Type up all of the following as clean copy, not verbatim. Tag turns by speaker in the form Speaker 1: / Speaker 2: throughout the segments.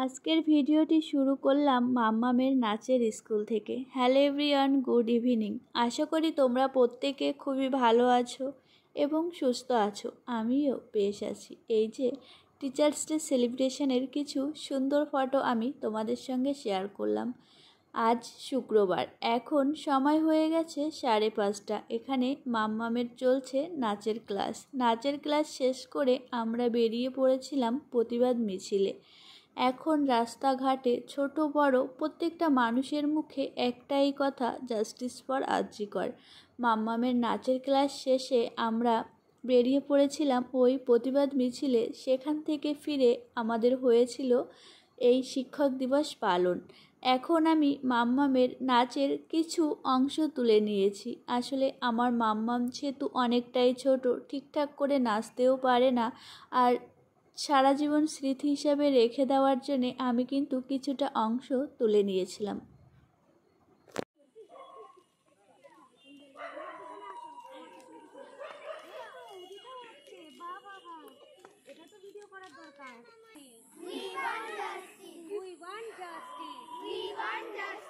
Speaker 1: আজকের ভিডিওটি শুরু করলাম মাম্মামের নাচের স্কুল থেকে। Hello everyone, good evening. আশা করি তোমরা প্রত্যেকে খুবই ভালো আছো এবং সুস্থ আছো। আমিও বেশ আছি। এই যে টিচার্স ডে সেলিব্রেশনের কিছু সুন্দর ফটো আমি তোমাদের সঙ্গে শেয়ার করলাম। আজ শুক্রবার, এখন সময় হয়ে গেছে 5:30। এখানে মাম্মামের চলছে নাচের ক্লাস। নাচের ক্লাস শেষ করে আমরা বেরিয়ে পড়েছিলাম প্রতিবাদ মিছিলে। এখন রাস্তাঘাটে ছোট বড় প্রত্যেকটা মানুষের মুখে একটাই কথা, জাস্টিস ফর আরজি কর। মাম্মামের নাচের ক্লাস শেষে আমরা বেরিয়ে পড়েছিলাম ওই প্রতিবাদ মিছিলে। সেখান থেকে ফিরে আমাদের হয়েছিল এই শিক্ষক দিবস পালন। এখন আমি মাম্মামের নাচের কিছু অংশ তুলে নিয়েছি। আসলে আমার মাম্মাম যেহেতু অনেকটাই ছোট, ঠিকঠাক করে নাচতেও পারে না, আর সারা জীবন স্মৃতি হিসাবে রেখে দেওয়ার জন্যে আমি কিন্তু কিছুটা অংশ তুলে নিয়েছিলাম।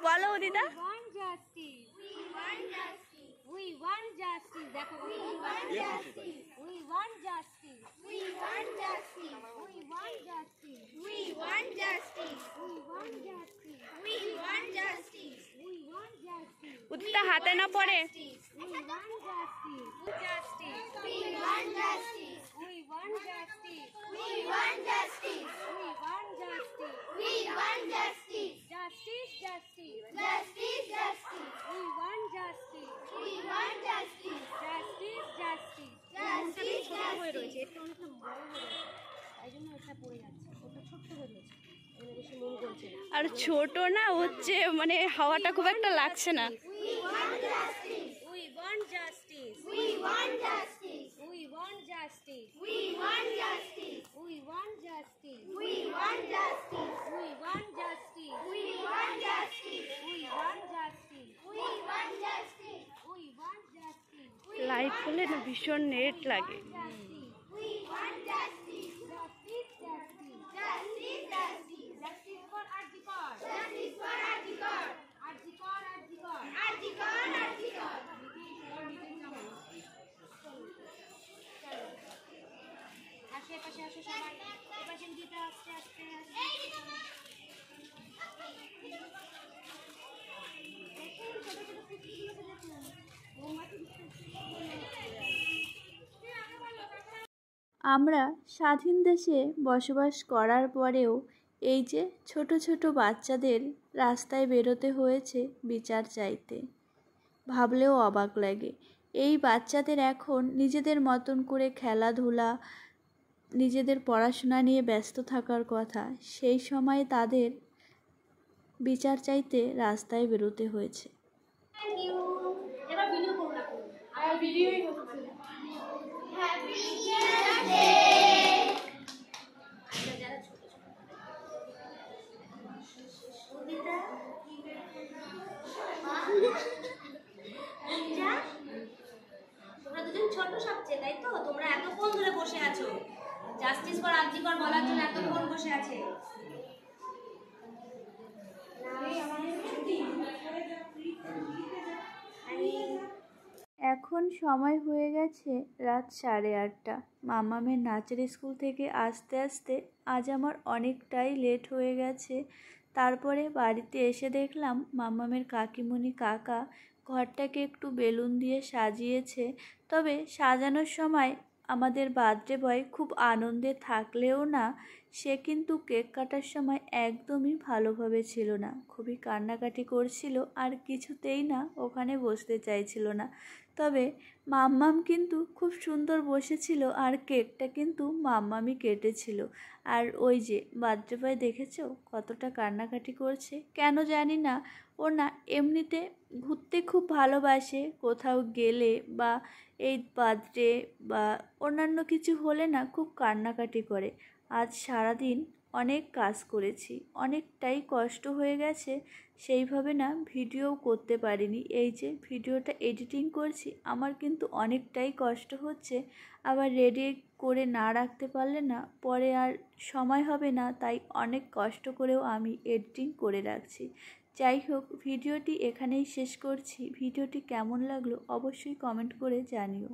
Speaker 1: বলো দিদা। We want justice. দেখো, we want justice. We want justice. We want justice. We want justice. We want justice. We want justice. We want justice. We want justice. উত্তা হাতে না পড়ে। We want justice. Justice. We want justice. We want justice. We want justice. We want justice. We want justice. Justice, justice. Justice, justice. We want justice. We want justice. Justice, justice. Justice, justice. হয়ে রয়েছে, এটা অনেকটা বড় হয়ে রয়েছে, তাই জন্য এটা পড়ে যাচ্ছে। ওটা ছোট্ট হয়ে রয়েছে, এর বেশি মন করছে না। আর ছোট না হচ্ছে, মানে হাওয়াটা খুব একটা লাগছে না। We want justice. We want justice. We want justice. We want justice. We want justice. We want justice. We want justice. We want justice. We want justice. We want justice. We want justice. We want justice. Live হলে না ভীষণ net লাগে। We want justice. Justice, justice. Justice, justice. Justice for Arji Kar. Justice for Arji Kar. Arji Kar, Arji Kar. Arji Kar, Arji Kar. আশেপাশে আসো সবাই, এপাশে দিতে আস্তে আস্তে আমরা স্বাধীন দেশে বসবাস করার পরেও এই যে ছোট ছোট বাচ্চাদের রাস্তায় বেরোতে হয়েছে বিচার চাইতে, ভাবলেও অবাক লাগে। এই বাচ্চাদের এখন নিজেদের মতন করে খেলাধুলা, নিজেদের পড়াশোনা নিয়ে ব্যস্ত থাকার কথা, সেই সময় তাদের বিচার চাইতে রাস্তায় বেরোতে হয়েছে।
Speaker 2: তোমরা দুজন ছোট সবচেয়ে, তাই তো? তোমরা এতক্ষণ ধরে বসে আছো, জাস্টিস ফর আরজি কর বলার জন্য এতক্ষণ বসে আছে।
Speaker 1: এখন সময় হয়ে গেছে রাত 8:30। মাম্মামের নাচের স্কুল থেকে আসতে আসতে আজ আমার অনেকটাই লেট হয়ে গেছে। তারপরে বাড়িতে এসে দেখলাম মাম্মামের কাকিমণি কাকা ঘরটাকে একটু বেলুন দিয়ে সাজিয়েছে। তবে সাজানোর সময় আমাদের বার্থডে বয় খুব আনন্দে থাকলেও না, সে কিন্তু কেক কাটার সময় একদমই ভালোভাবে ছিল না, খুবই কান্নাকাটি করছিল আর কিছুতেই না ওখানে বসতে চাইছিল না। তবে মাম্মাম কিন্তু খুব সুন্দর বসেছিল আর কেকটা কিন্তু মাম্মামই কেটেছিল। আর ওই যে বার্থডে বয় দেখেছো কতটা কান্নাকাটি করছে, কেন জানি না। ও না এমনিতে ঘুরতে খুব ভালোবাসে, কোথাও গেলে বা এই বার্থডে বা অন্যান্য কিছু হলে না খুব কান্নাকাটি করে। আজ সারাদিন অনেক কাজ করেছি, অনেকটাই কষ্ট হয়ে গেছে, সেইভাবে না ভিডিও করতে পারিনি। এই যে ভিডিওটা এডিটিং করছি, আমার কিন্তু অনেকটাই কষ্ট হচ্ছে, আবার রেডি
Speaker 3: করে না রাখতে পারলে না পরে আর সময় হবে না, তাই অনেক কষ্ট করেও আমি এডিটিং করে রাখছি। যাই হোক, ভিডিওটি এখানেই শেষ করছি। ভিডিওটি কেমন লাগলো অবশ্যই কমেন্ট করে জানিও।